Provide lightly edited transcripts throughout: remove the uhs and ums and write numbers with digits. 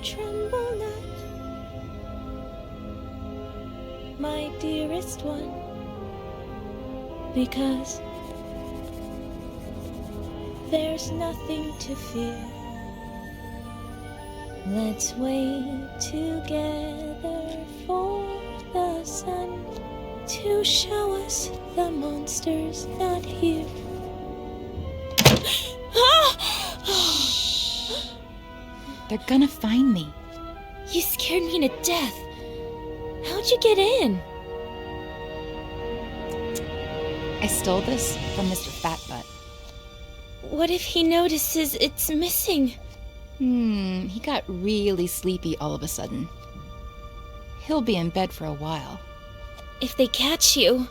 tremble not, my dearest one, because there's nothing to fear. Let's wait together for the sun to show us the monster's not here. They're gonna find me. You scared me to death. How'd you get in? I stole this from Mr. Fatbutt. What if he notices it's missing? He got really sleepy all of a sudden. He'll be in bed for a while. If they catch you...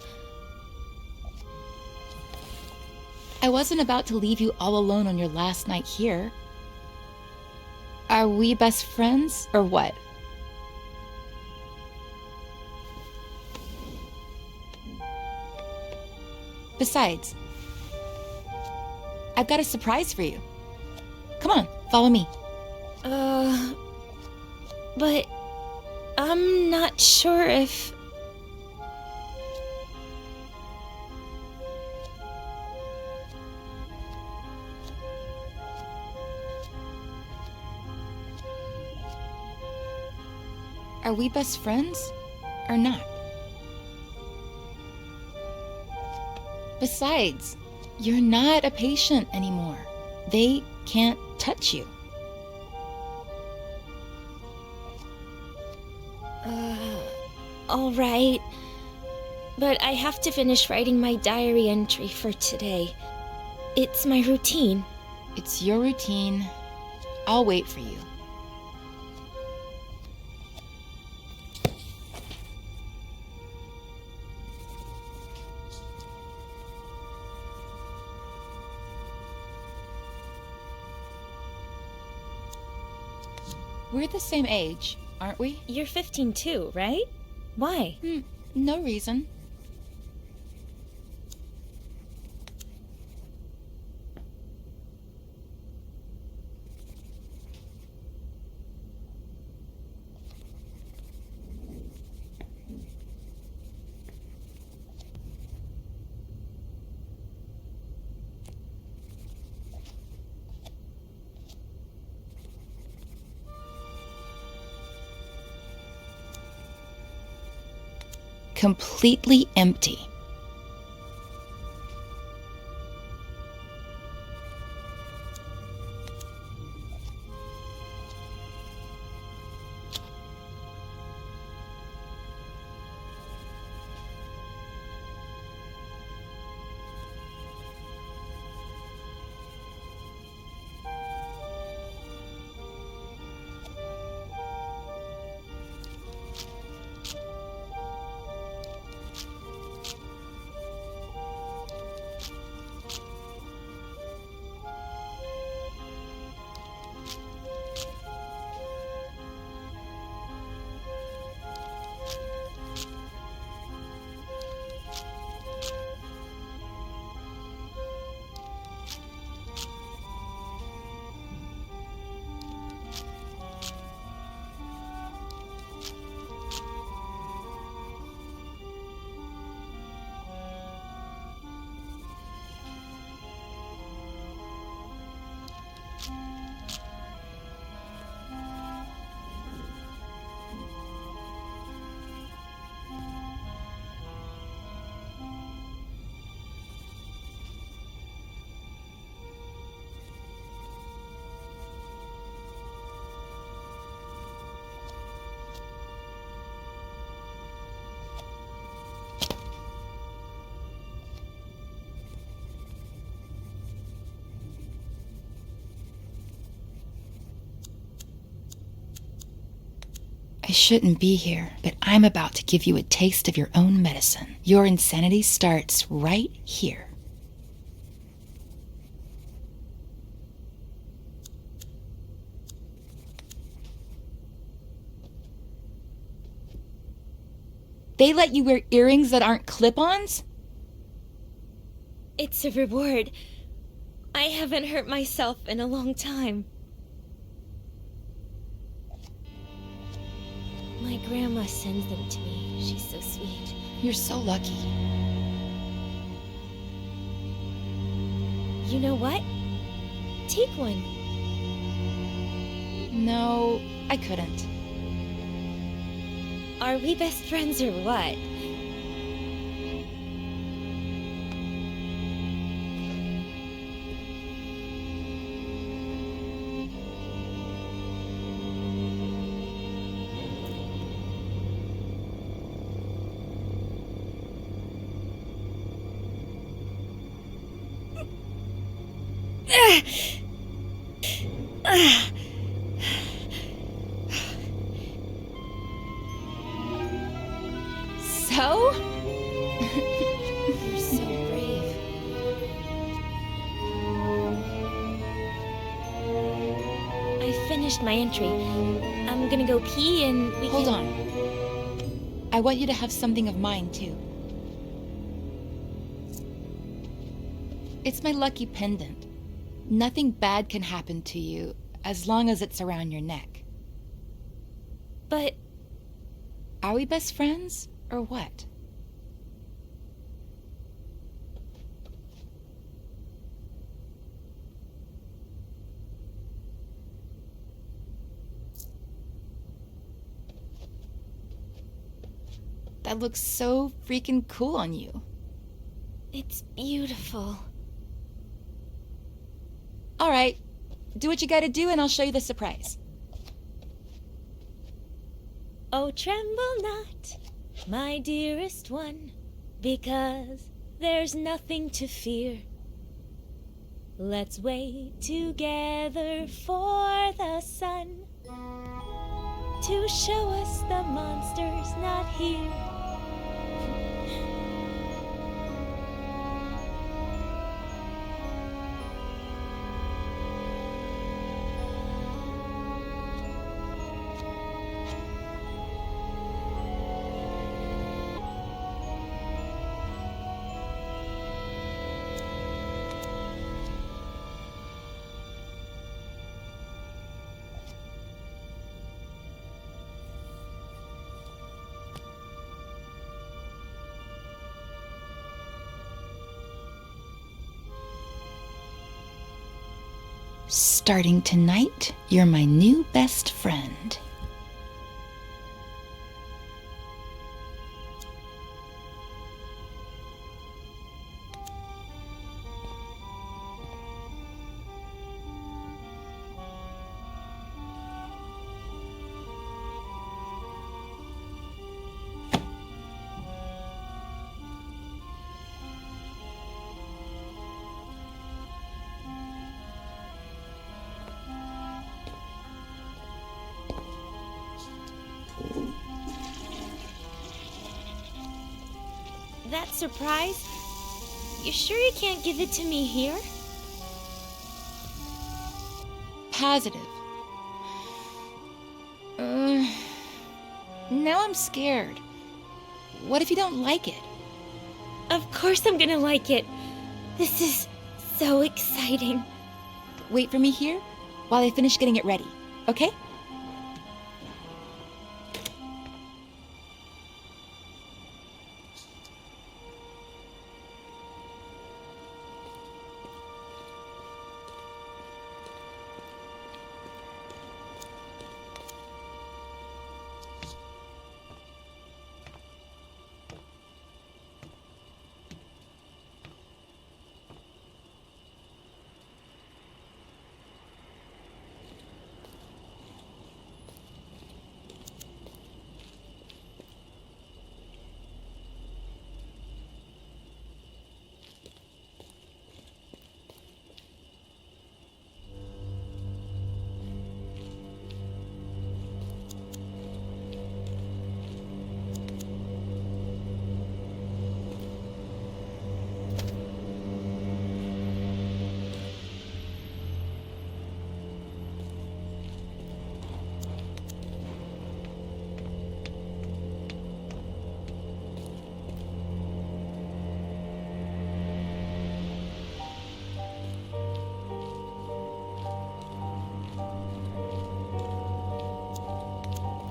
I wasn't about to leave you all alone on your last night here. Are we best friends, or what? Besides, I've got a surprise for you. Come on, follow me. But I'm not sure if... Are we best friends, or not? Besides, you're not a patient anymore. They can't touch you. All right. But I have to finish writing my diary entry for today. It's my routine. It's your routine. I'll wait for you. We're the same age, aren't we? You're 15 too, right? Why? No reason. Completely empty. I shouldn't be here, but I'm about to give you a taste of your own medicine. Your insanity starts right here. They let you wear earrings that aren't clip-ons? It's a reward. I haven't hurt myself in a long time. My grandma sends them to me. She's so sweet. You're so lucky. You know what? Take one. No, I couldn't. Are we best friends or what? So? You're so brave. I finished my entry. I'm gonna go pee and we Hold can... on. I want you to have something of mine, too. It's my lucky pendant. Nothing bad can happen to you as long as it's around your neck. But... Are we best friends, or what? That looks so freaking cool on you. it's beautiful. All right, do what you gotta do and I'll show you the surprise. Oh, tremble not, my dearest one, because there's nothing to fear. Let's wait together for the sun to show us the monster's not here. Starting tonight, you're my new best friend. That surprise? You sure you can't give it to me here? Positive. Now I'm scared. What if you don't like it? Of course I'm gonna like it. This is so exciting. Wait for me here while I finish getting it ready, okay?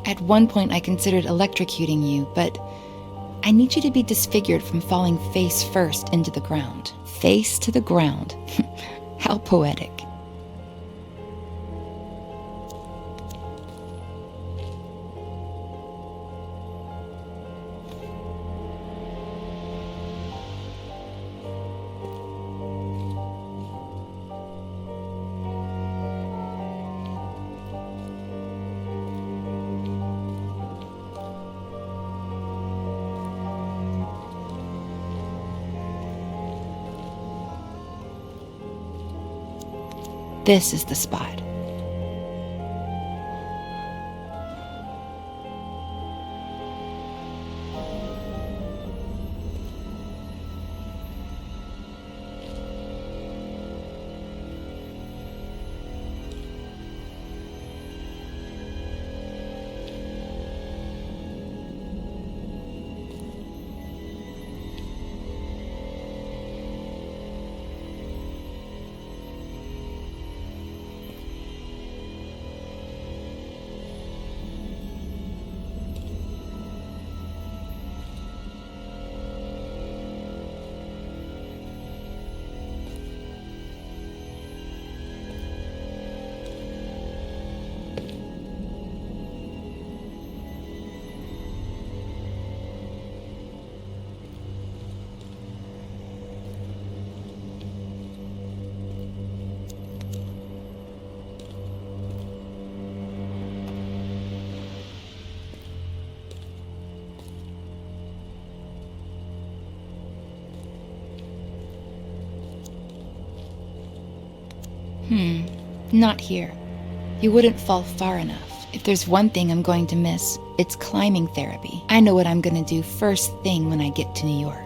At one point, I considered electrocuting you, but I need you to be disfigured from falling face first into the ground. Face to the ground. How poetic. This is the spot. Not here. You wouldn't fall far enough. If there's one thing I'm going to miss, it's climbing therapy. I know what I'm going to do first thing when I get to New York.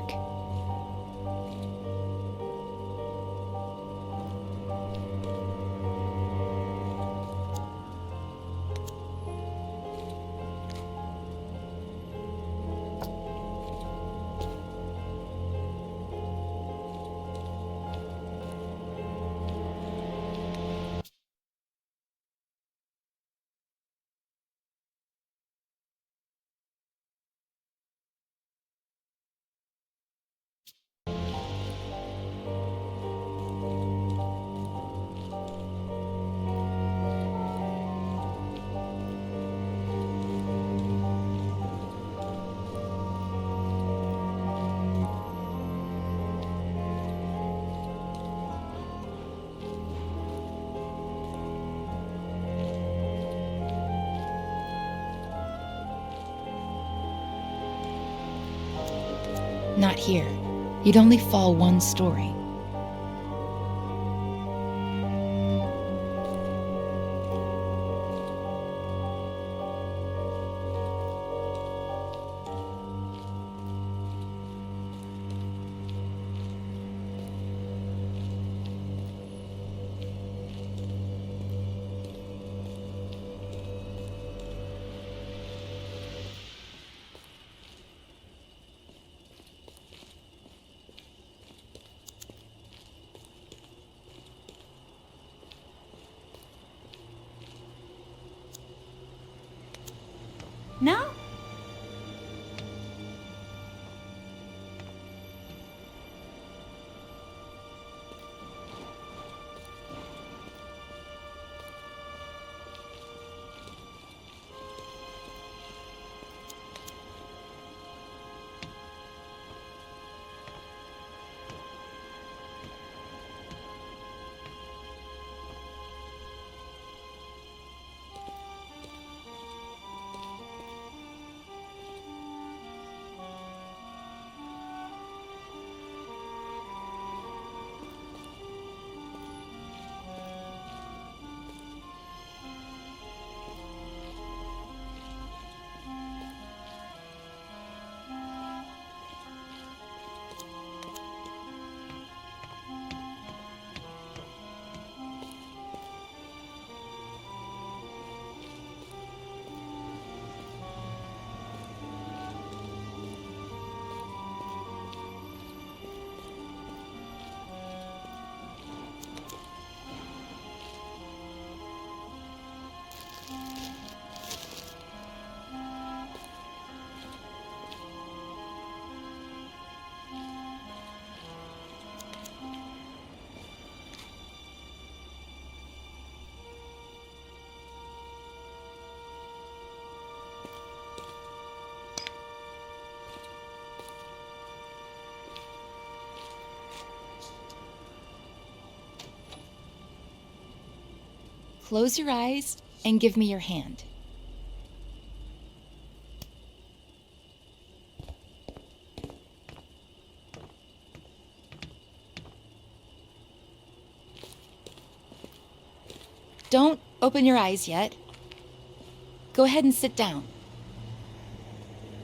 Not here. You'd only fall one story. No? Close your eyes and give me your hand. Don't open your eyes yet. Go ahead and sit down.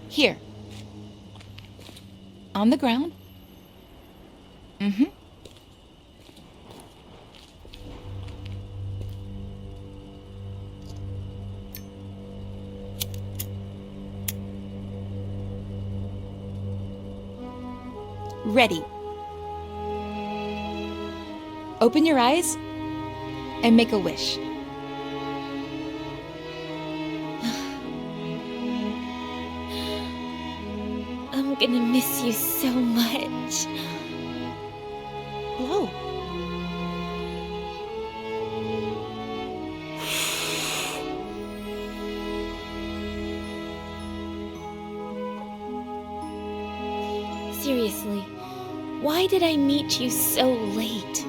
Here. On the ground. Ready. Open your eyes and make a wish. I'm gonna miss you so much. Blow. Seriously, why did I meet you so late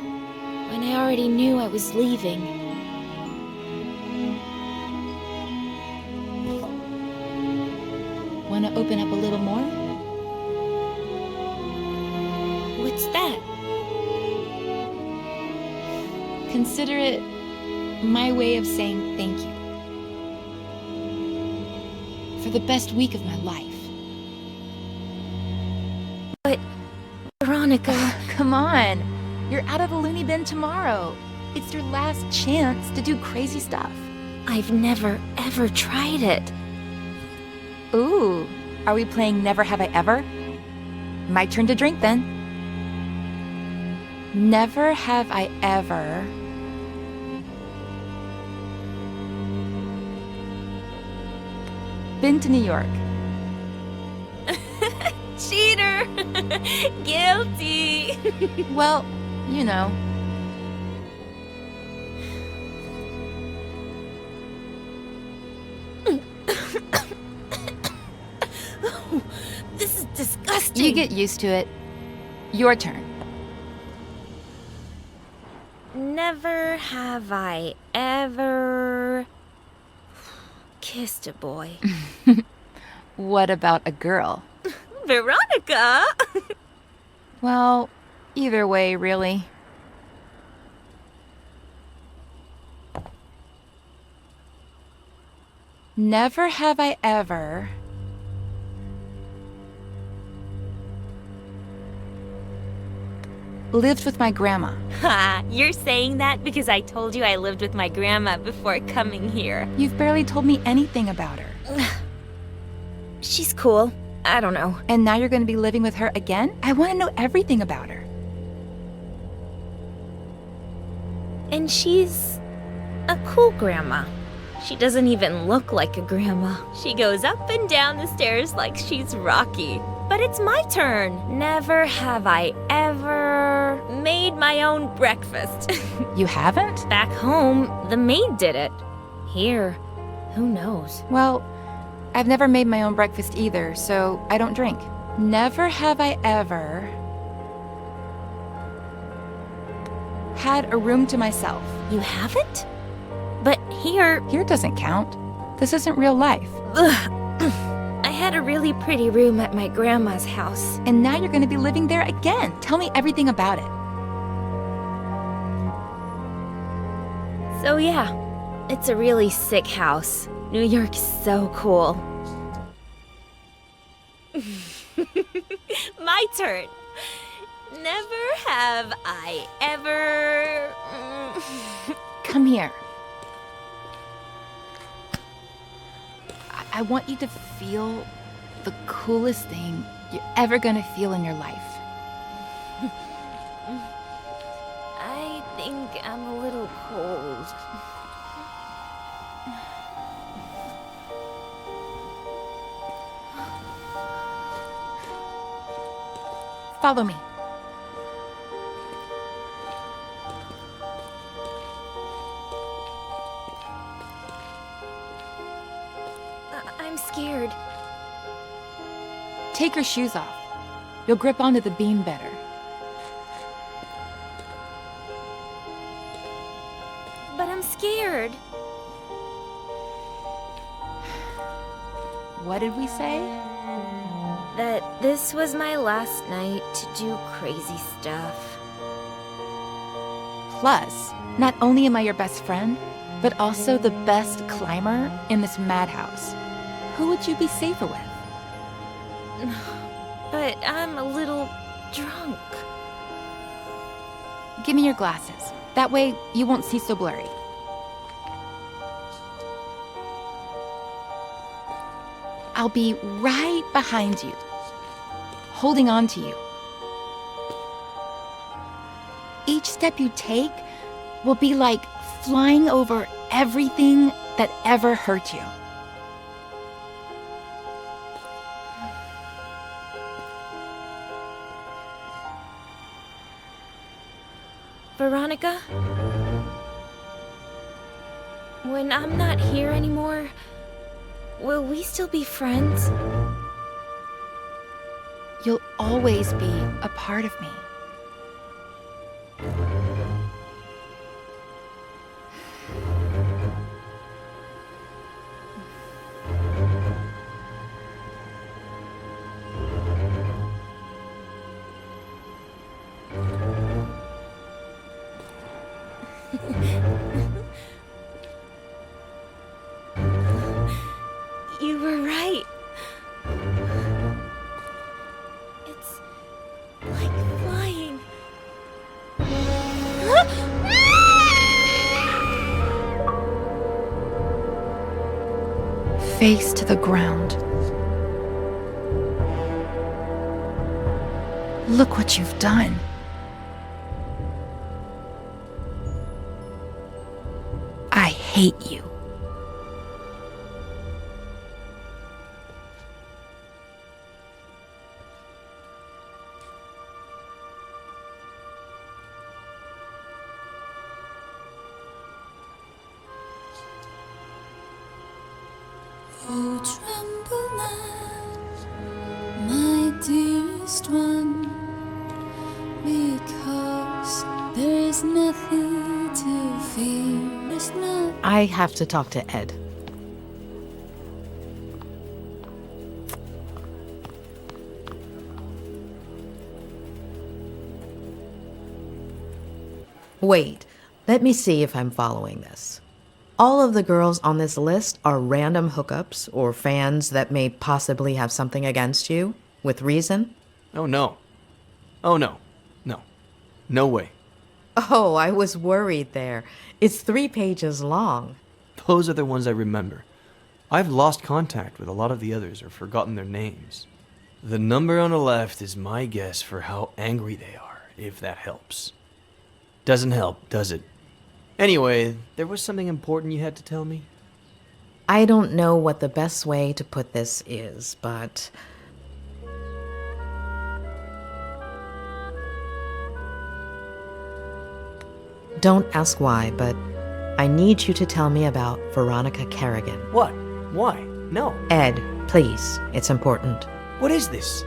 when I already knew I was leaving? Want to open up a little more? What's that? Consider it my way of saying thank you for the best week of my life. But, Veronica... Come on. You're out of the loony bin tomorrow. It's your last chance to do crazy stuff. I've never, ever tried it. Ooh, are we playing Never Have I Ever? My turn to drink then. Never have I ever been to New York. Cheater! Guilty! Well, you know. This is disgusting! You get used to it. Your turn. Never have I ever kissed a boy. What about a girl? Veronica! Well, either way, really. Never have I ever lived with my grandma. Ha! You're saying that because I told you I lived with my grandma before coming here. You've barely told me anything about her. She's cool. I don't know. And now you're going to be living with her again? I want to know everything about her. And she's a cool grandma. She doesn't even look like a grandma. She goes up and down the stairs like she's Rocky. But it's my turn. Never have I ever made my own breakfast. You haven't? Back home, the maid did it. Here, who knows? Well, I've never made my own breakfast either, so I don't drink. Never have I ever had a room to myself. You haven't? But here... Here doesn't count. This isn't real life. I had a really pretty room at my grandma's house. And now you're going to be living there again. Tell me everything about it. So yeah, it's a really sick house. New York's so cool. My turn. Never have I ever... Come here. I want you to feel the coolest thing you're ever gonna feel in your life. I think I'm a little cold. Follow me. I'm scared. Take your shoes off. You'll grip onto the beam better. But I'm scared. What did we say? That this was my last night to do crazy stuff. Plus, not only am I your best friend, but also the best climber in this madhouse. Who would you be safer with? But I'm a little drunk. Give me your glasses. That way, you won't see so blurry. I'll be right behind you, holding on to you. Each step you take will be like flying over everything that ever hurt you. Veronica? When I'm not here anymore, will we still be friends? You'll always be a part of me. You were right. It's like flying. Face to the ground. Look what you've done. I hate you. Oh, tremble not, my dearest one, because there is nothing to fear. There's nothing. I have to talk to Ed. Wait, let me see if I'm following this. All of the girls on this list are random hookups or fans that may possibly have something against you, with reason? Oh, no. Oh, no. No. No way. Oh, I was worried there. It's 3 pages long. Those are the ones I remember. I've lost contact with a lot of the others or forgotten their names. The number on the left is my guess for how angry they are, if that helps. Doesn't help, does it? Anyway, there was something important you had to tell me? I don't know what the best way to put this is, but... Don't ask why, but I need you to tell me about Veronica Kerrigan. What? Why? No. Ed, please, it's important. What is this?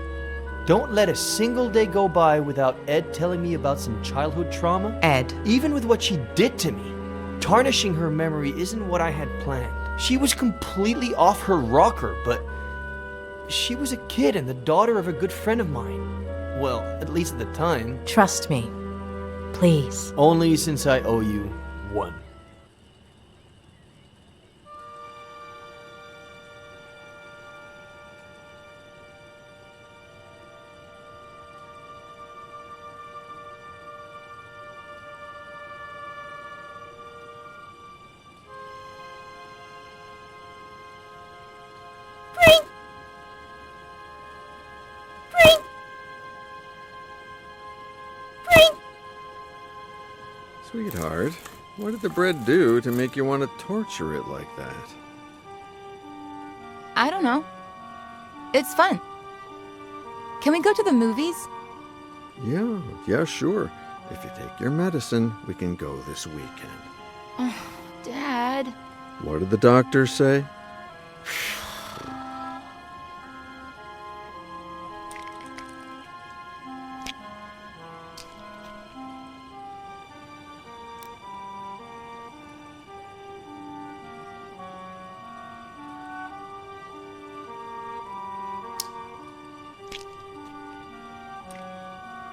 Don't let a single day go by without Ed telling me about some childhood trauma. Ed, Even with what she did to me, tarnishing her memory isn't what I had planned. She was completely off her rocker, but she was a kid and the daughter of a good friend of mine. Well, at least at the time. trust me. Please. Only since I owe you one. Sweetheart, what did the bread do to make you want to torture it like that? I don't know. It's fun. Can we go to the movies? Yeah, sure. If you take your medicine, we can go this weekend. Oh, Dad. What did the doctor say?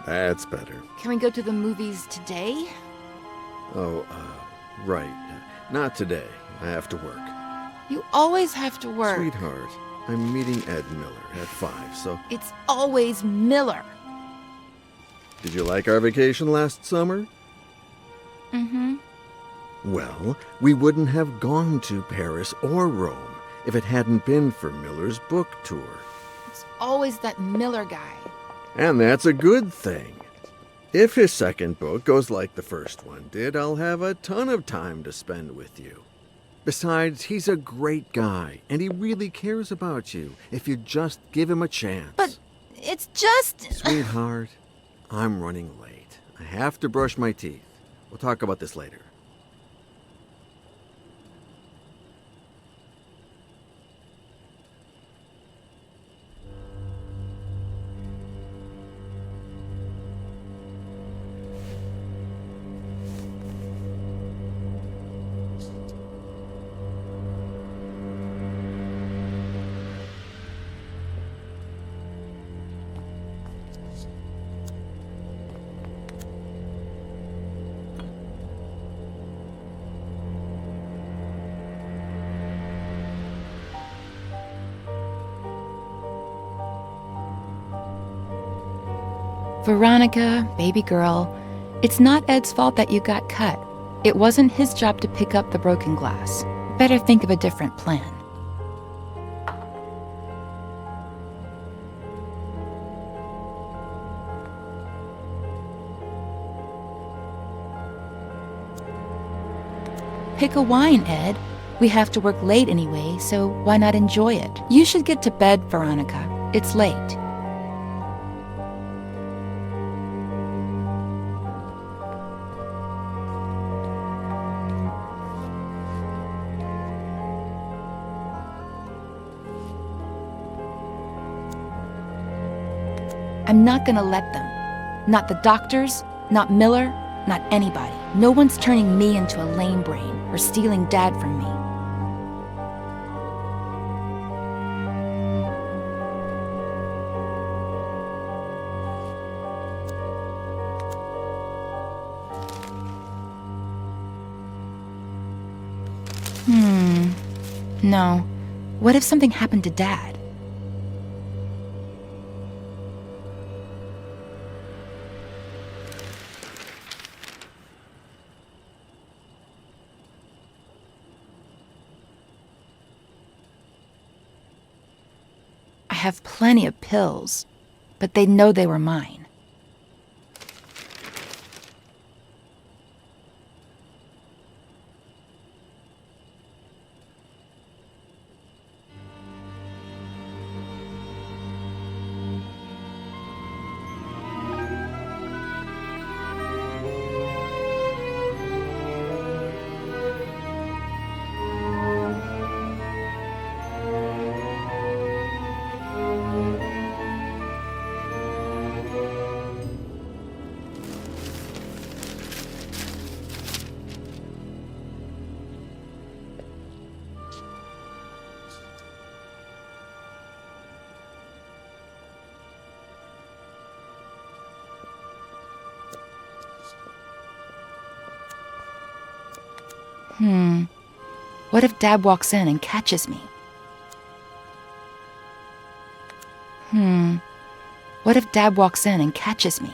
That's better. Can we go to the movies today? Oh, right. Not today. I have to work. You always have to work. Sweetheart, I'm meeting Ed Miller at 5, so... It's always Miller. Did you like our vacation last summer? Mm-hmm. Well, we wouldn't have gone to Paris or Rome if it hadn't been for Miller's book tour. It's always that Miller guy. And that's a good thing. If his second book goes like the first one did, I'll have a ton of time to spend with you. Besides, he's a great guy, and he really cares about you if you just give him a chance. But it's just... Sweetheart, I'm running late. I have to brush my teeth. We'll talk about this later. Veronica, baby girl, it's not Ed's fault that you got cut. It wasn't his job to pick up the broken glass. Better think of a different plan. Pick a wine, Ed. We have to work late anyway, so why not enjoy it? You should get to bed, Veronica. It's late. I'm not gonna let them. Not the doctors, not Miller, not anybody. No one's turning me into a lame brain or stealing Dad from me. No. What if something happened to Dad? I have plenty of pills, but they'd know they were mine. What if Dad walks in and catches me? What if Dad walks in and catches me?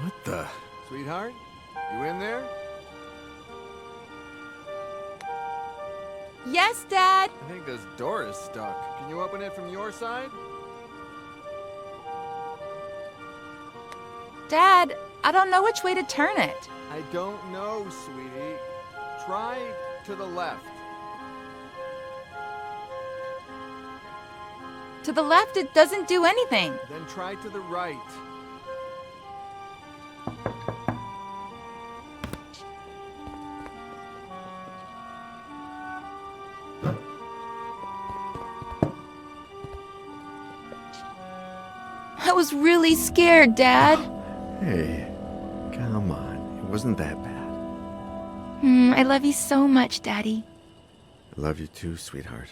What the? Sweetheart? You in there? Yes, Dad! I think this door is stuck. Can you open it from your side? Dad, I don't know which way to turn it. I don't know, sweetie. Try to the left. To the left, it doesn't do anything. Then try to the right. I was really scared, Dad. Hey, come on. It wasn't that bad. I love you so much, Daddy. I love you too, sweetheart.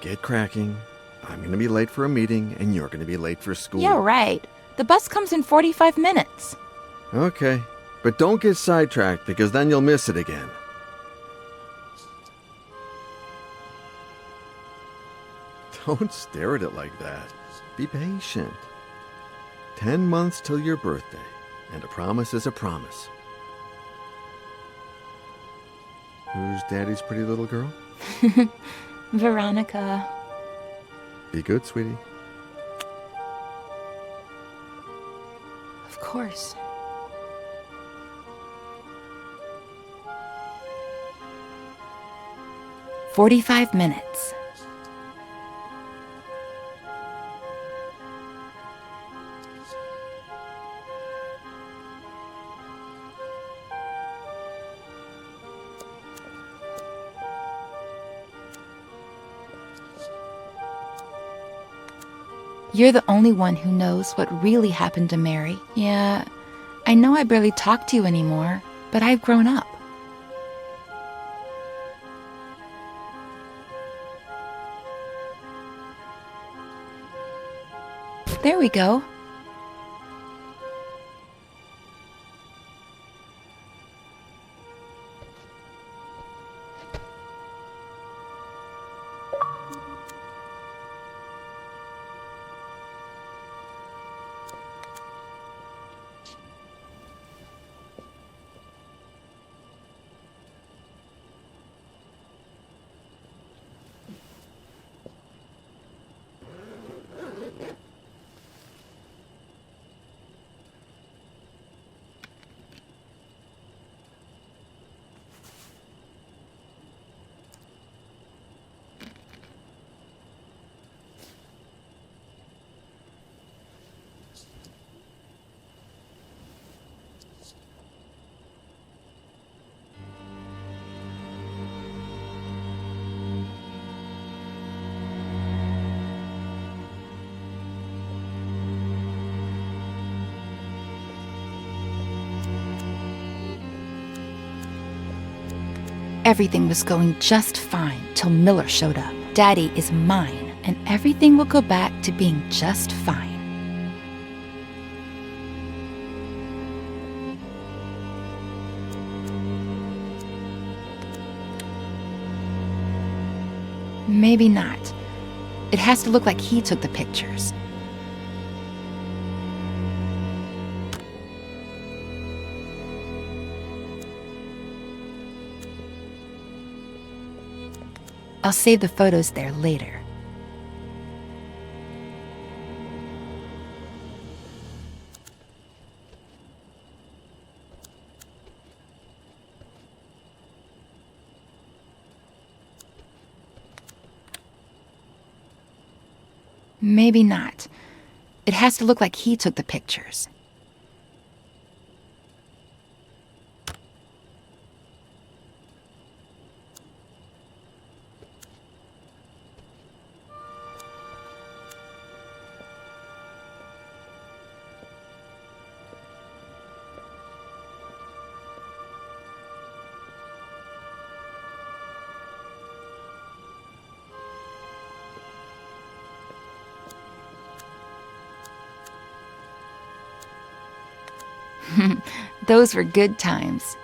Get cracking. I'm gonna be late for a meeting, and you're gonna be late for school. Yeah, right. The bus comes in 45 minutes. Okay, but don't get sidetracked, because then you'll miss it again. Don't stare at it like that. Be patient. 10 months till your birthday, and a promise is a promise. Who's Daddy's pretty little girl? Veronica. Be good, sweetie. Of course. "45 minutes. You're the only one who knows what really happened to Mary. Yeah, I know I barely talk to you anymore, but I've grown up. There we go. Everything was going just fine till Miller showed up. Daddy is mine, and everything will go back to being just fine. Maybe not. It has to look like he took the pictures. I'll save the photos there later. Maybe not. It has to look like he took the pictures. Those were good times.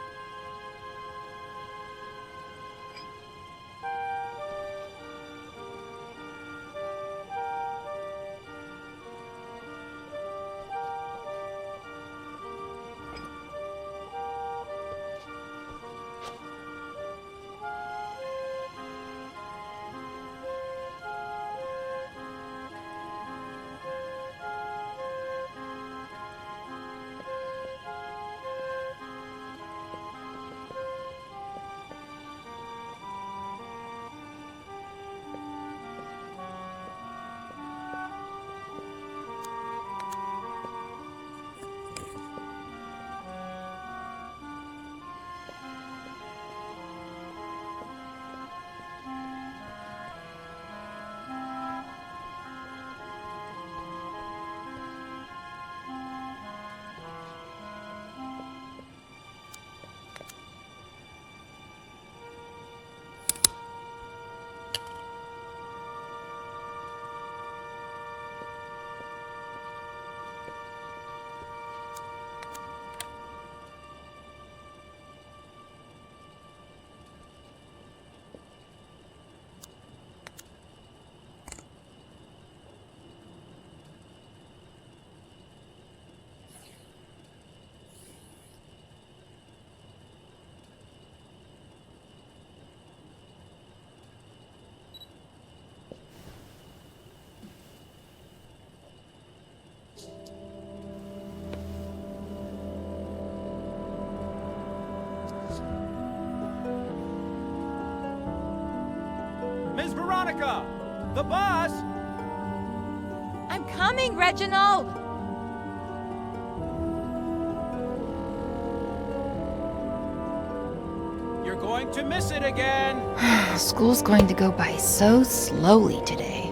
Veronica! The bus! I'm coming, Reginald! You're going to miss it again! School's going to go by so slowly today.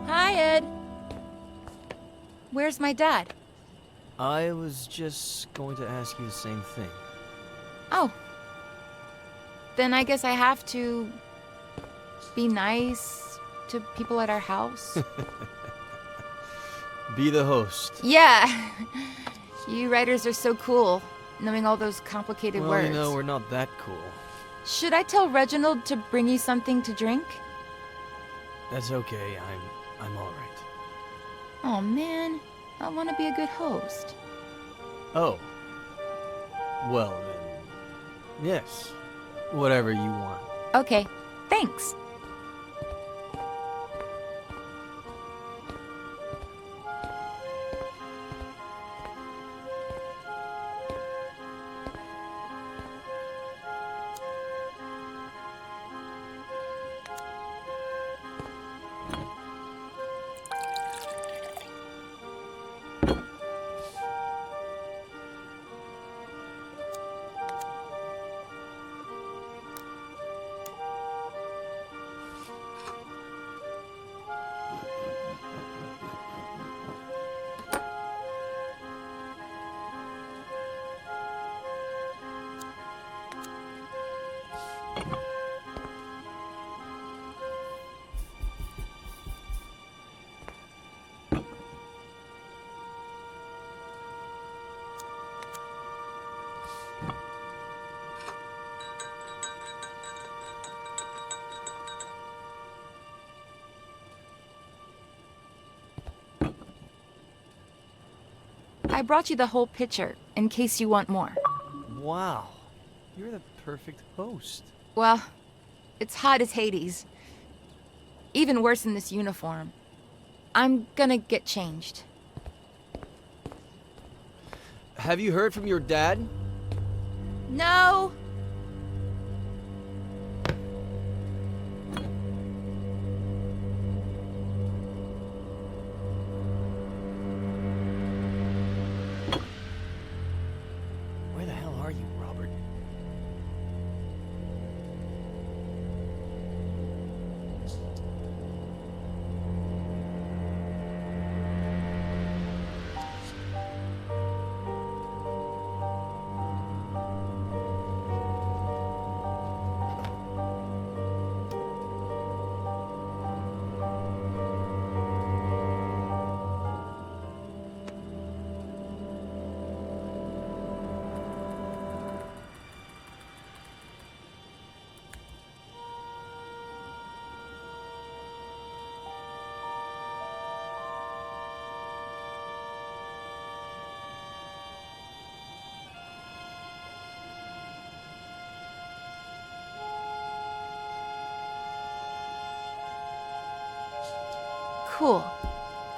Hi, Ed. Where's my dad? I was just going to ask you the same thing. Oh. Then I guess I have to be nice to people at our house. Be the host. Yeah. You writers are so cool, knowing all those complicated Well, words. you know, we're not that cool. Should I tell Reginald to bring you something to drink? That's okay. I'm all right. Oh man, I want to be a good host. Oh. Well then. Yes. Whatever you want. Okay, thanks. I brought you the whole picture, in case you want more. Wow. You're the perfect host. Well, it's hot as Hades. Even worse in this uniform. I'm gonna get changed. Have you heard from your dad? No! Where the hell are you, Robert? Cool.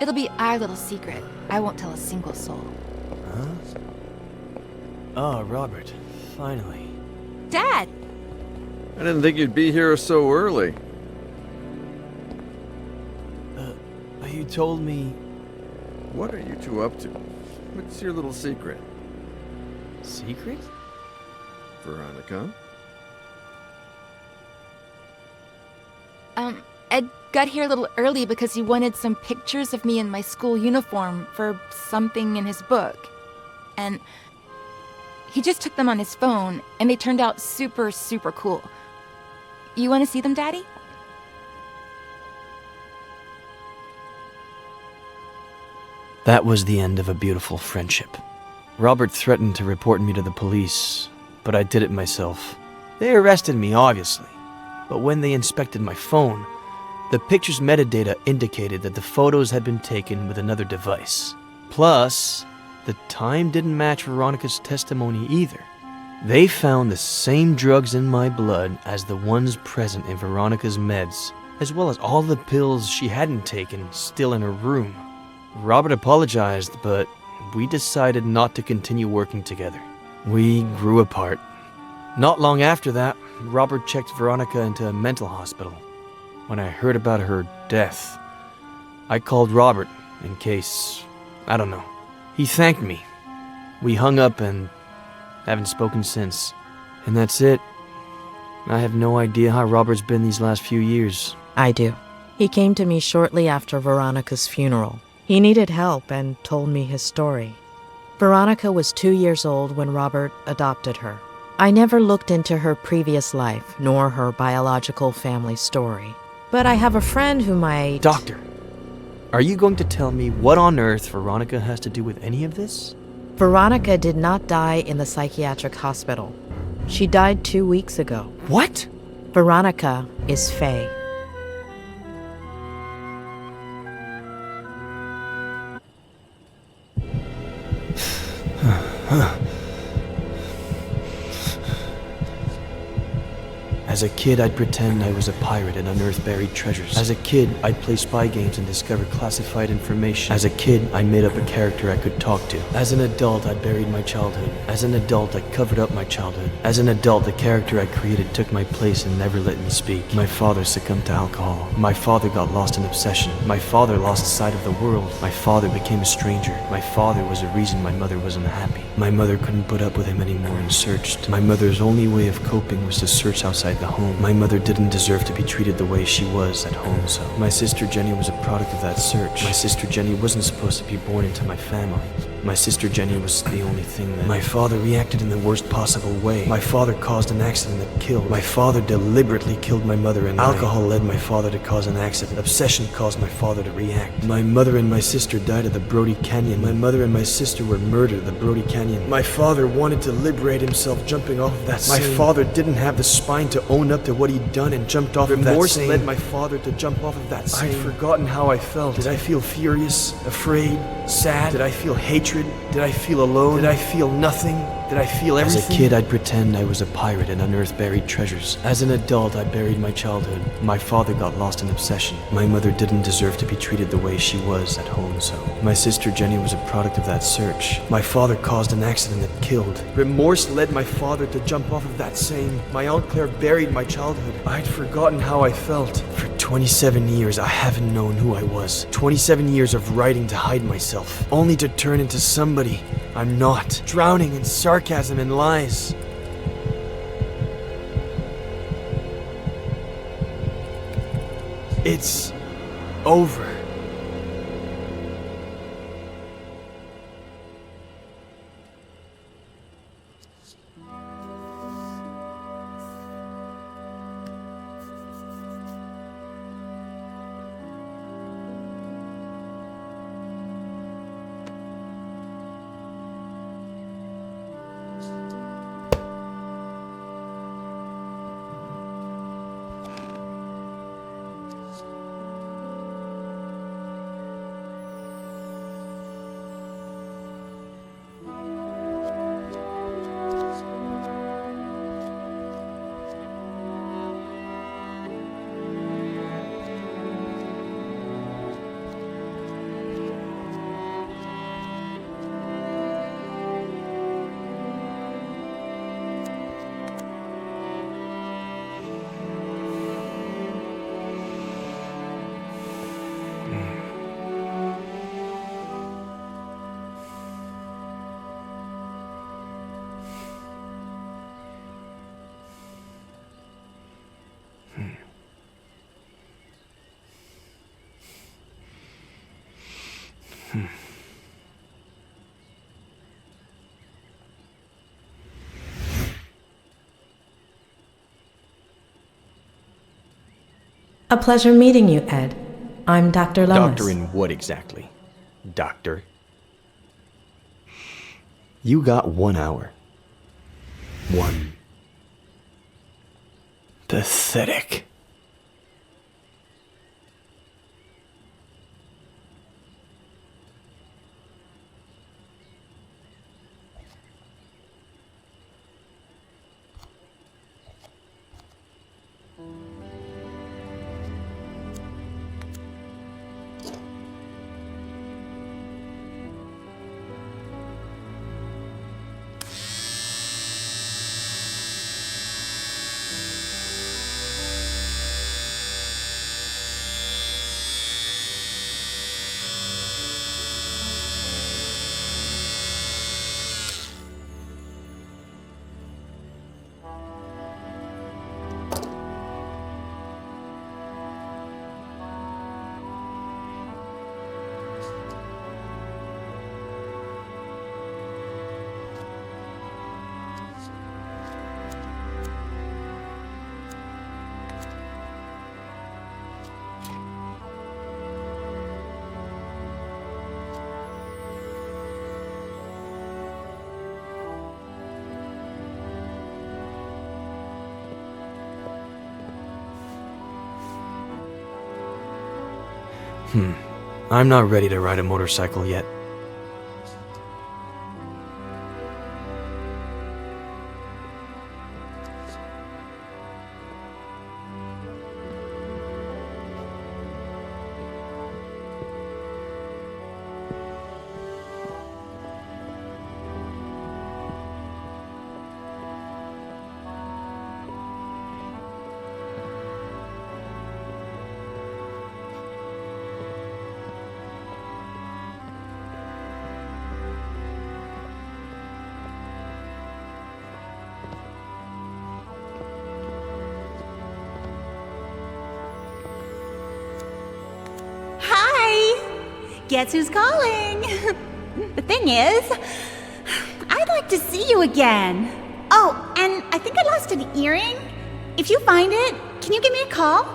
It'll be our little secret. I won't tell a single soul. Huh? Oh, Robert. Finally. Dad! I didn't think you'd be here so early. You told me... What are you two up to? What's your little secret, Secret? Veronica? Ed got here a little early because he wanted some pictures of me in my school uniform for something in his book. And he just took them on his phone, and they turned out super, super cool. You want to see them, Daddy? That was the end of a beautiful friendship. Robert threatened to report me to the police, but I did it myself. They arrested me, obviously, but when they inspected my phone, the picture's metadata indicated that the photos had been taken with another device. Plus, the time didn't match Veronica's testimony either. They found the same drugs in my blood as the ones present in Veronica's meds, as well as all the pills she hadn't taken still in her room. Robert apologized, but we decided not to continue working together. We grew apart. Not long after that, Robert checked Veronica into a mental hospital. When I heard about her death, I called Robert in case, I don't know. He thanked me. We hung up and haven't spoken since. And that's it. I have no idea how Robert's been these last few years. I do. He came to me shortly after Veronica's funeral. He needed help and told me his story. Veronica was 2 years old when Robert adopted her. I never looked into her previous life, nor her biological family story. But I have a friend who might... Doctor, are you going to tell me what on earth Veronica has to do with any of this? Veronica did not die in the psychiatric hospital. She died 2 weeks ago. What? Veronica is Faye. As a kid, I'd pretend I was a pirate and unearth buried treasures. As a kid, I'd play spy games and discover classified information. As a kid, I made up a character I could talk to. As an adult, I buried my childhood. As an adult, I covered up my childhood. As an adult, the character I created took my place and never let me speak. My father succumbed to alcohol. My father got lost in obsession. My father lost sight of the world. My father became a stranger. My father was the reason my mother was unhappy. My mother couldn't put up with him anymore and searched. My mother's only way of coping was to search outside the home. My mother didn't deserve to be treated the way she was at home, so my sister Jenny was a product of that search. My sister Jenny wasn't supposed to be born into my family. My sister Jenny was the only thing that... My father reacted in the worst possible way. My father caused an accident that killed. My father deliberately killed my mother and alcohol led my father to cause an accident. Obsession caused my father to react. My mother and my sister died at the Brody Canyon. My mother and my sister were murdered at the Brody Canyon. My father wanted to liberate himself jumping off of that same... My father didn't have the spine to own up to what he'd done and jumped off of that same... Remorse led my father to jump off of that same... I'd forgotten how I felt. Did I feel furious, afraid, sad? Did I feel hatred? Did I feel alone? Did I feel nothing? Did I feel everything? As a kid, I'd pretend I was a pirate and unearth buried treasures. As an adult, I buried my childhood. My father got lost in obsession. My mother didn't deserve to be treated the way she was at home, so my sister Jenny was a product of that search. My father caused an accident that killed. Remorse led my father to jump off of that same... My Aunt Claire buried my childhood. I'd forgotten how I felt. For 27 years, I haven't known who I was. 27 years of writing to hide myself, only to turn into somebody I'm not, drowning in sarcasm and lies. It's over. A pleasure meeting you, Ed. I'm Dr. Lomas. Doctor in what exactly? Doctor? You got 1 hour. One. Pathetic. I'm not ready to ride a motorcycle yet. Guess who's calling? The thing is, I'd like to see you again. Oh, and I think I lost an earring. If you find it, can you give me a call?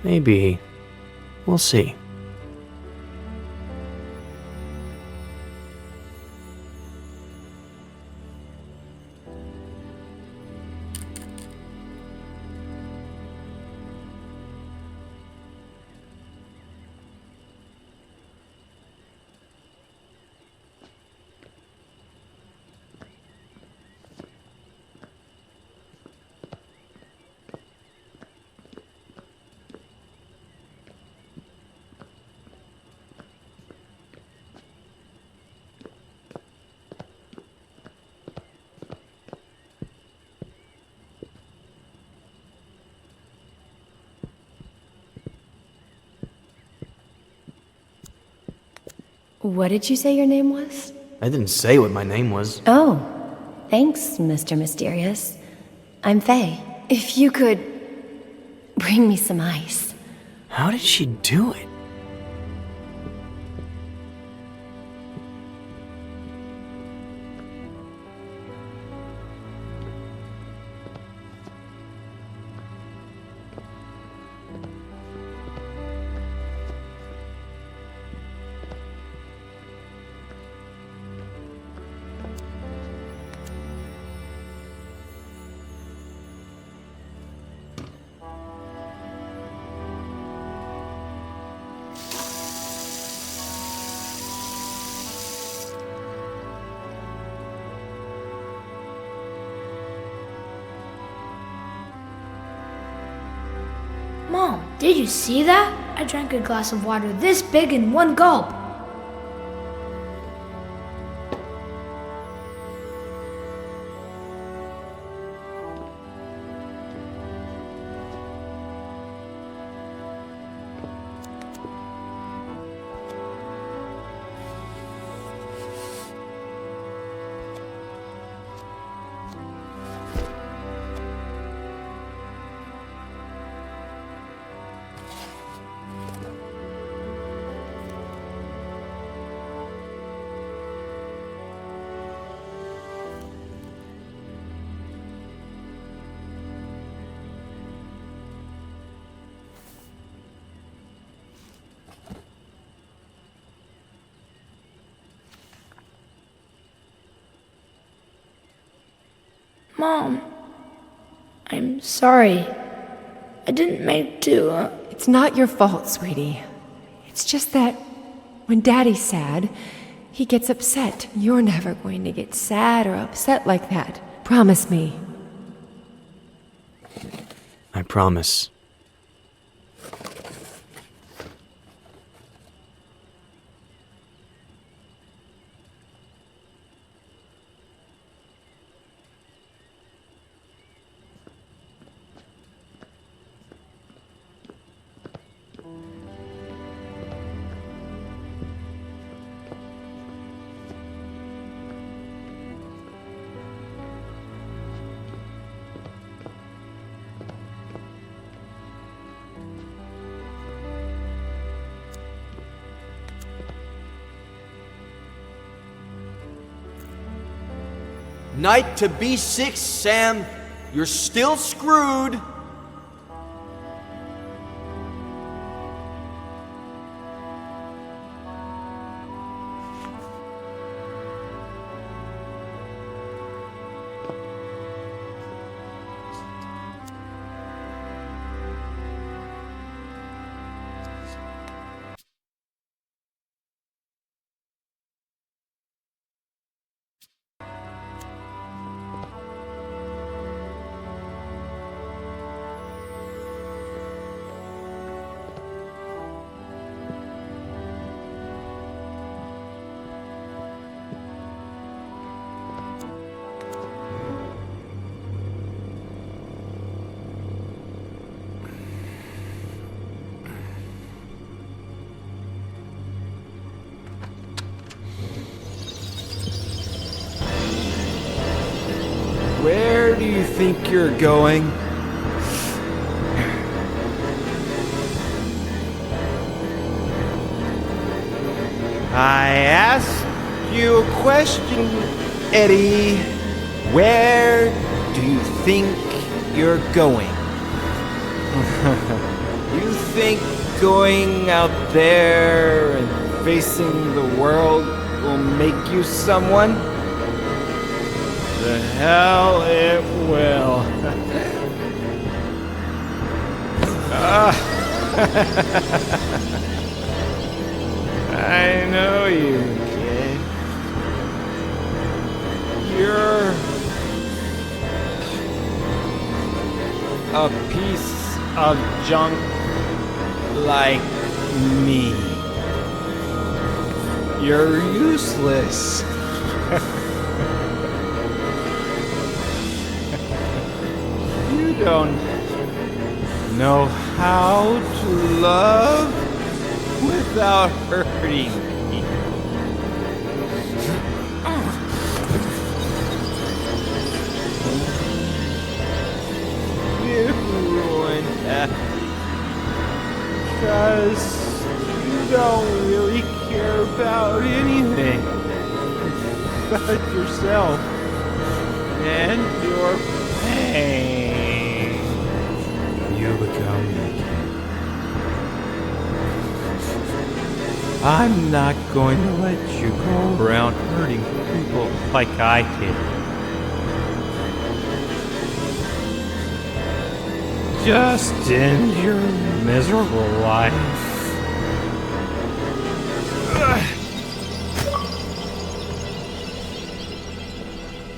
Maybe. We'll see. What did you say your name was? I didn't say what my name was. Oh, thanks, Mr. Mysterious. I'm Faye. If you could bring me some ice. How did she do it? Mom, did you see that? I drank a glass of water this big in one gulp. Mom, I'm sorry. I didn't mean to. It's not your fault, sweetie. It's just that when Daddy's sad, he gets upset. You're never going to get sad or upset like that. Promise me. I promise. Knight to B6, Sam. You're still screwed. do you think you're going? I asked you a question, Eddie. Where do you think you're going? You think going out there and facing the world will make you someone? The hell it will. I know you, kid. You're a piece of junk like me. You're useless. You don't know how to love without hurting me. You ruined that. 'Cause you don't really care about anything but yourself and your pain. You become me. I'm not going to let you go around hurting people like I did. Just end your miserable life.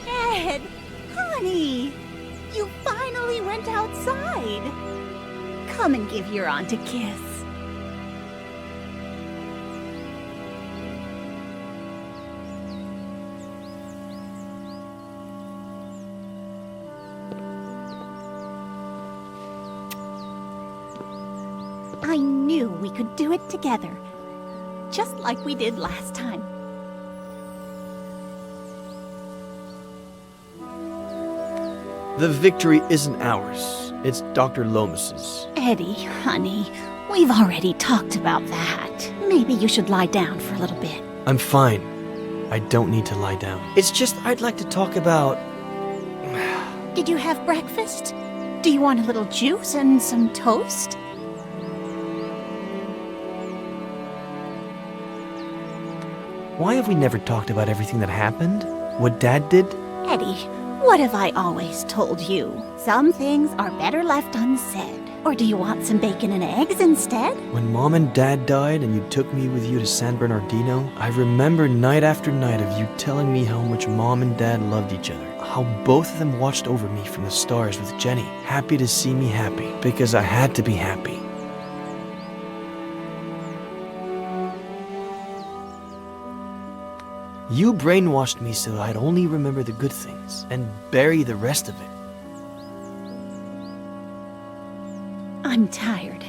Ed, honey, you finally went outside. Come and give your aunt a kiss. I knew we could do it together, just like we did last time. The victory isn't ours. It's Dr. Lomas's. Eddie, honey, we've already talked about that. Maybe you should lie down for a little bit. I'm fine. I don't need to lie down. It's just I'd like to talk about... Did you have breakfast? Do you want a little juice and some toast? Why have we never talked about everything that happened? What Dad did? Eddie, what have I always told you? Some things are better left unsaid. Or do you want some bacon and eggs instead? When Mom and Dad died and you took me with you to San Bernardino, I remember night after night of you telling me how much Mom and Dad loved each other. How both of them watched over me from the stars with Jenny, happy to see me happy, because I had to be happy. You brainwashed me so I'd only remember the good things and bury the rest of it. I'm tired.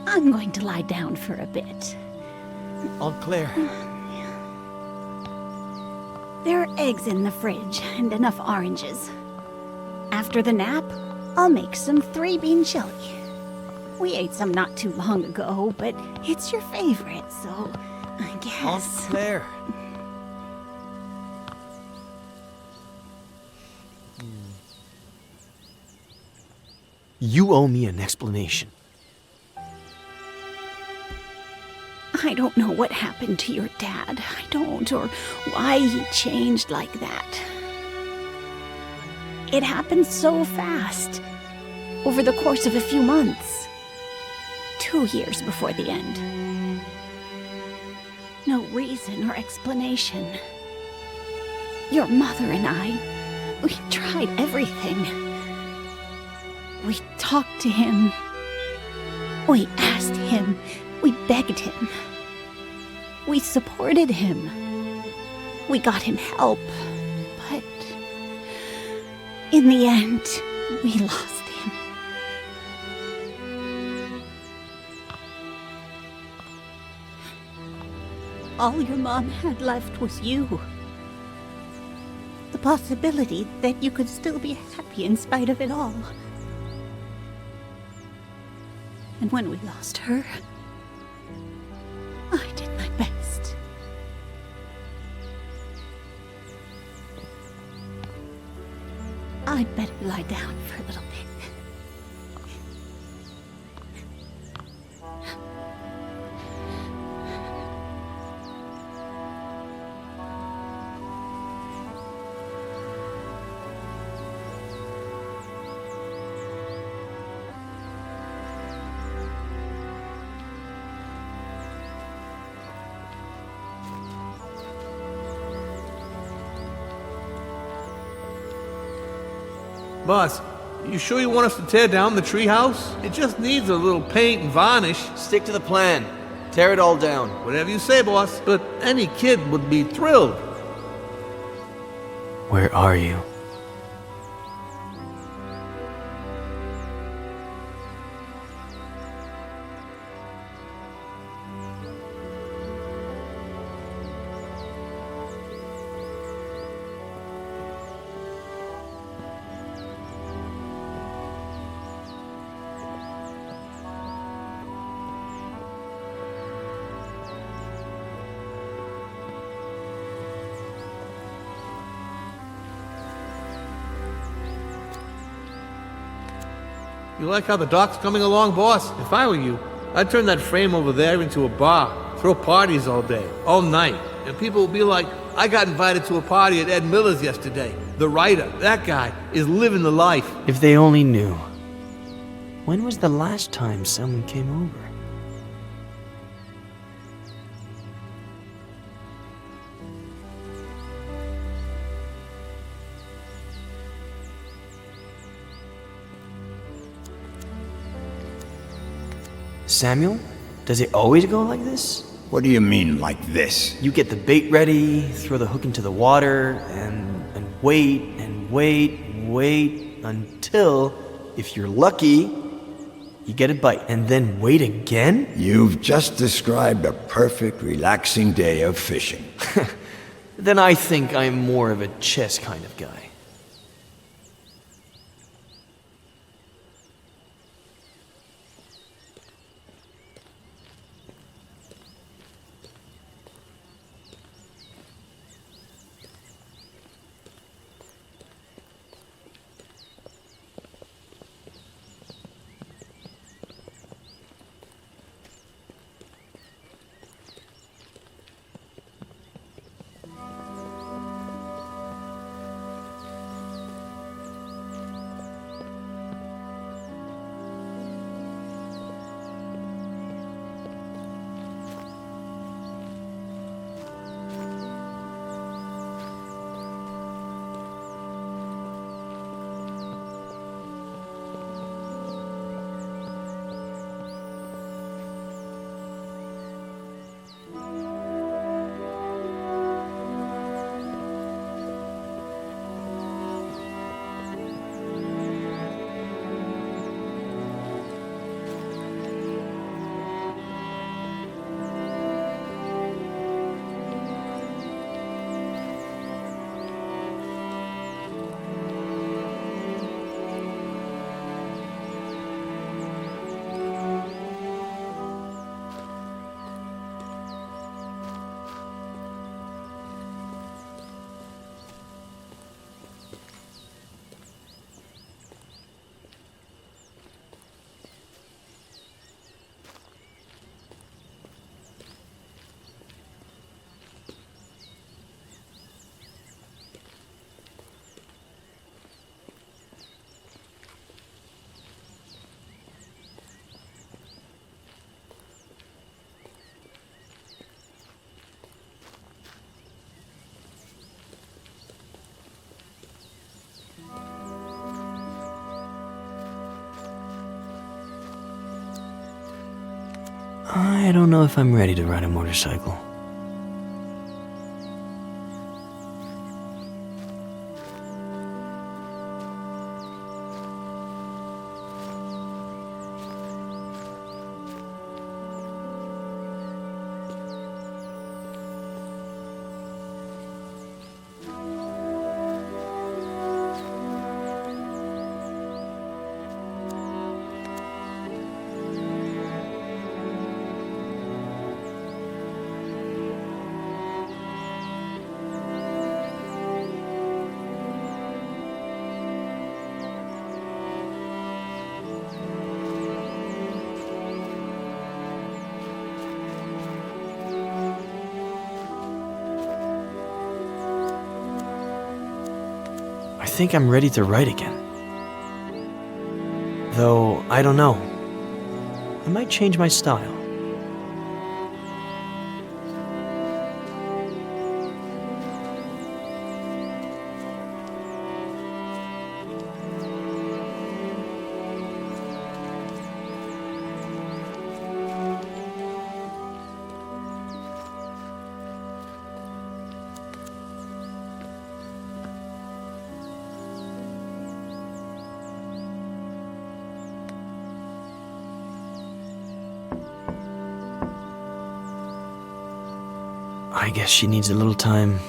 I'm going to lie down for a bit. Aunt Claire. There are eggs in the fridge and enough oranges. After the nap, I'll make some 3-bean chili. We ate some not too long ago, but it's your favorite, so I guess... Aunt Claire. You owe me an explanation. I don't know what happened to your dad. I don't, or why he changed like that. It happened so fast, over the course of a few months. 2 years before the end. No reason or explanation. Your mother and I, we tried everything. We talked to him. We asked him. We begged him. We supported him. We got him help. But in the end, we lost him. All your mom had left was you. The possibility that you could still be happy in spite of it all. And when we lost her, I did my best. I'd better lie down for a little bit. Boss, you sure you want us to tear down the treehouse? It just needs a little paint and varnish. Stick to the plan. Tear it all down. Whatever you say, boss. But any kid would be thrilled. Where are you? You like how the dock's coming along, boss? If I were you, I'd turn that frame over there into a bar. Throw parties all day, all night. And people will be like, I got invited to a party at Ed Miller's yesterday. The writer, that guy, is living the life. If they only knew. When was the last time someone came over? Samuel? Does it always go like this? What do you mean, like this? You get the bait ready, throw the hook into the water, and wait, and wait, wait, until, if you're lucky, you get a bite. And then wait again? You've just described a perfect, relaxing day of fishing. Then I think I'm more of a chess kind of guy. I don't know if I'm ready to ride a motorcycle. think I'm ready to write again. Though, I don't know. I might change my style. I guess she needs a little time.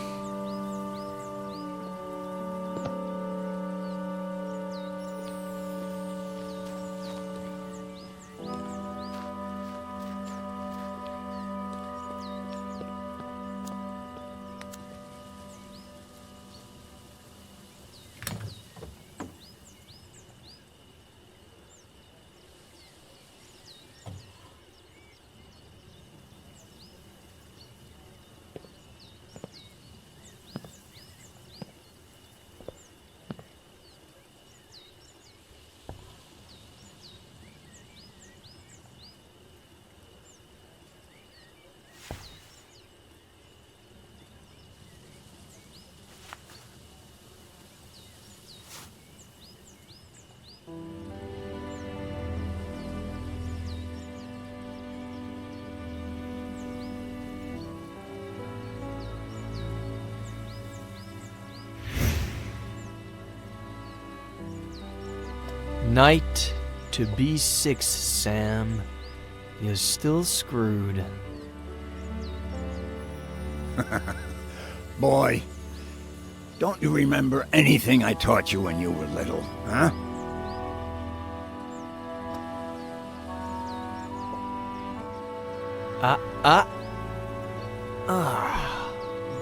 Night to B6, Sam. You're still screwed. Boy, don't you remember anything I taught you when you were little, huh?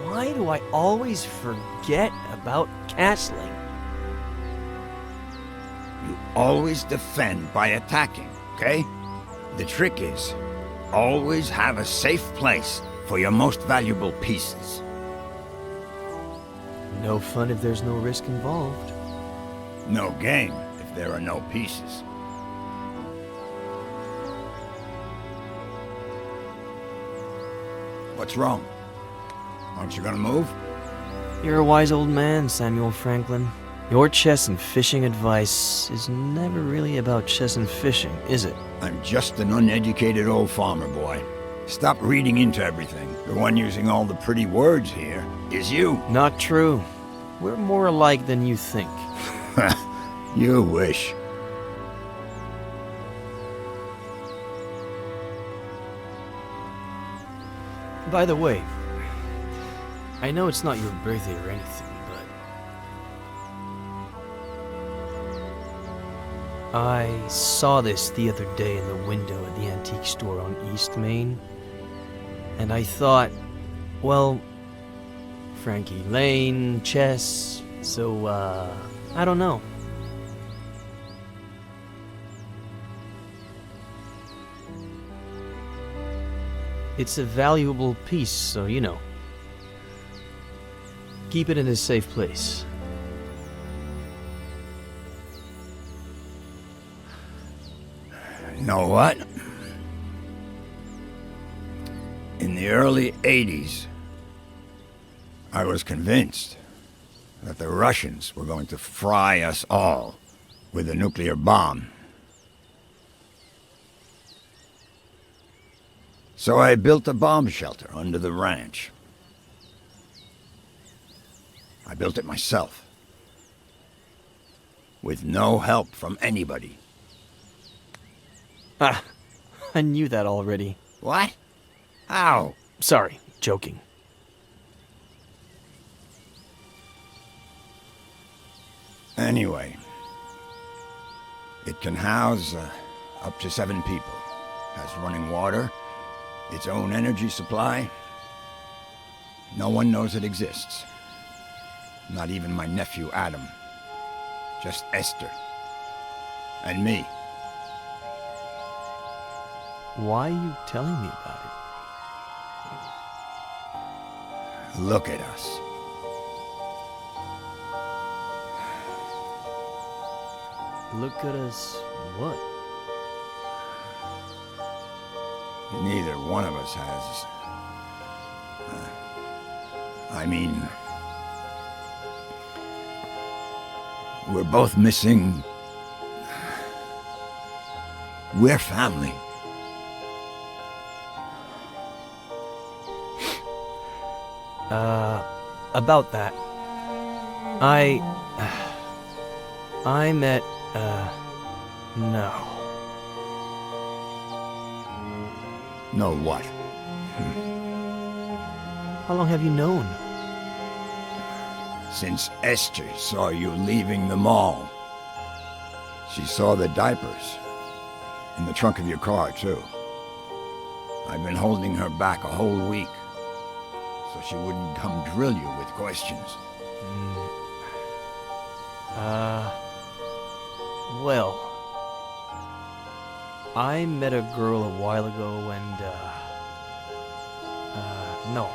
Why do I always forget about castling? You always defend by attacking, okay? The trick is, always have a safe place for your most valuable pieces. No fun if there's no risk involved. No game if there are no pieces. What's wrong? Aren't you gonna move? You're a wise old man, Samuel Franklin. Your chess and fishing advice is never really about chess and fishing, is it? I'm just an uneducated old farmer boy. Stop reading into everything. The one using all the pretty words here is you. Not true. We're more alike than you think. You wish. By the way, I know it's not your birthday or anything, but I saw this the other day in the window at the antique store on East Main, and I thought, well, Frankie Lane, chess, so, I don't know. It's a valuable piece, so, you know. Keep it in a safe place. Know what? In the early 80s, I was convinced that the Russians were going to fry us all with a nuclear bomb. So I built a bomb shelter under the ranch. I built it myself, with no help from anybody. Ah, I knew that already. What? How? Sorry, joking. Anyway, it can house up to 7 people. Has running water, its own energy supply. No one knows it exists. Not even my nephew Adam. Just Esther. And me. Why are you telling me about it? Look at us. Look at us, what? Neither one of us has. I mean, we're both missing. We're family. About that. I met, no. No what? How long have you known? Since Esther saw you leaving the mall. She saw the diapers. In the trunk of your car, too. I've been holding her back a whole week, so she wouldn't come drill you with questions. Well, I met a girl a while ago and, no.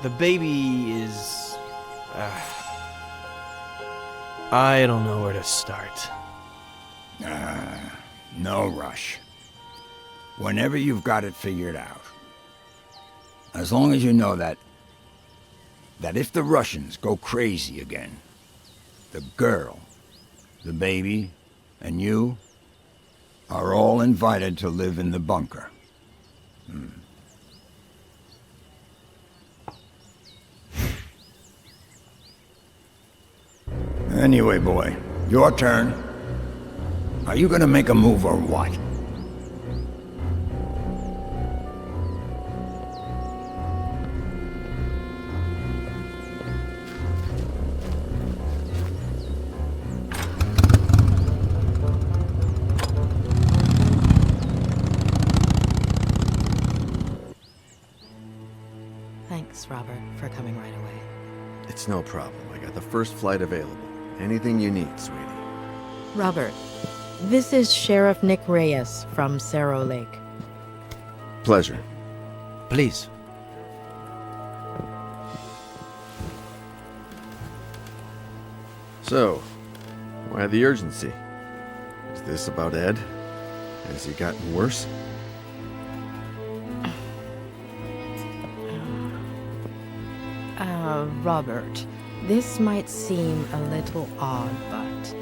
The baby is, I don't know where to start. No rush. Whenever you've got it figured out. As long as you know that if the Russians go crazy again, the girl, the baby, and you are all invited to live in the bunker. Anyway, boy, your turn. Are you gonna make a move or what? Thanks, Robert, for coming right away. It's no problem. I got the first flight available. Anything you need, sweetie. Robert, this is Sheriff Nick Reyes from Cerro Lake. Pleasure. Please. So, why the urgency? Is this about Ed? Has he gotten worse? Robert, this might seem a little odd, but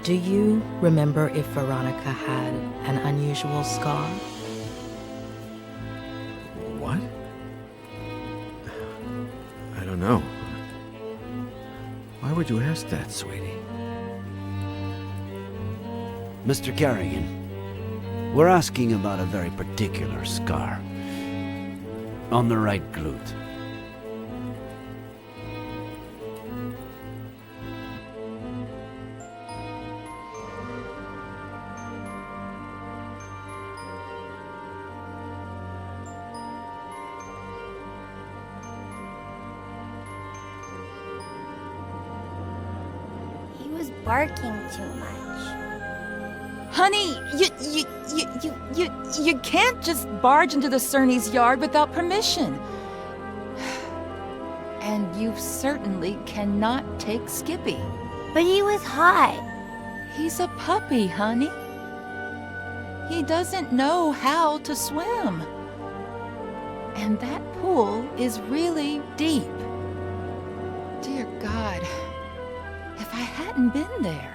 do you remember if Veronica had an unusual scar? What? I don't know. Why would you ask that, sweetie? Mr. Carrigan, we're asking about a very particular scar. On the right glute. He was barking too much. Honey, you can't just barge into the Cerny's yard without permission. And you certainly cannot take Skippy. But he was hot. He's a puppy, honey. He doesn't know how to swim. And that pool is really deep. Dear God, if I hadn't been there.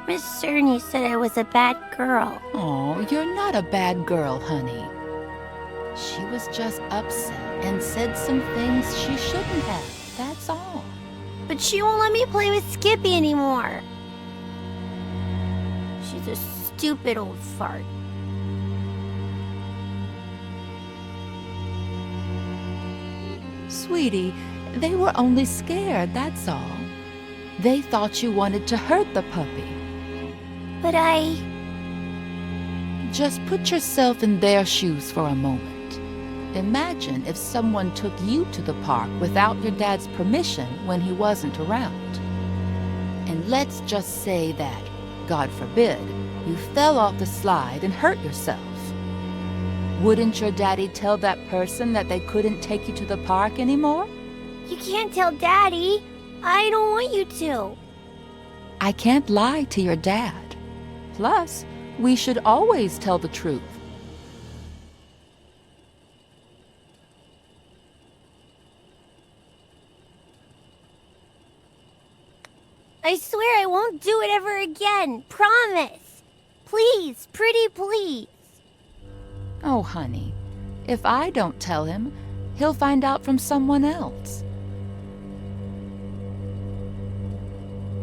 Miss Cerny said I was a bad girl. Oh, you're not a bad girl, honey. She was just upset and said some things she shouldn't have. That's all. But she won't let me play with Skippy anymore. She's a stupid old fart. Sweetie, they were only scared, that's all. They thought you wanted to hurt the puppy. But Just put yourself in their shoes for a moment. Imagine if someone took you to the park without your dad's permission when he wasn't around. And let's just say that, God forbid, you fell off the slide and hurt yourself. Wouldn't your daddy tell that person that they couldn't take you to the park anymore? You can't tell Daddy. I don't want you to. I can't lie to your dad. Plus, we should always tell the truth. I swear I won't do it ever again. Promise. Please, pretty please. Oh, honey, if I don't tell him, he'll find out from someone else.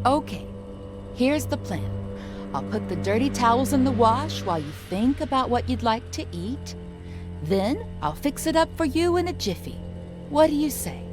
Okay, here's the plan. I'll put the dirty towels in the wash while you think about what you'd like to eat. Then I'll fix it up for you in a jiffy. What do you say?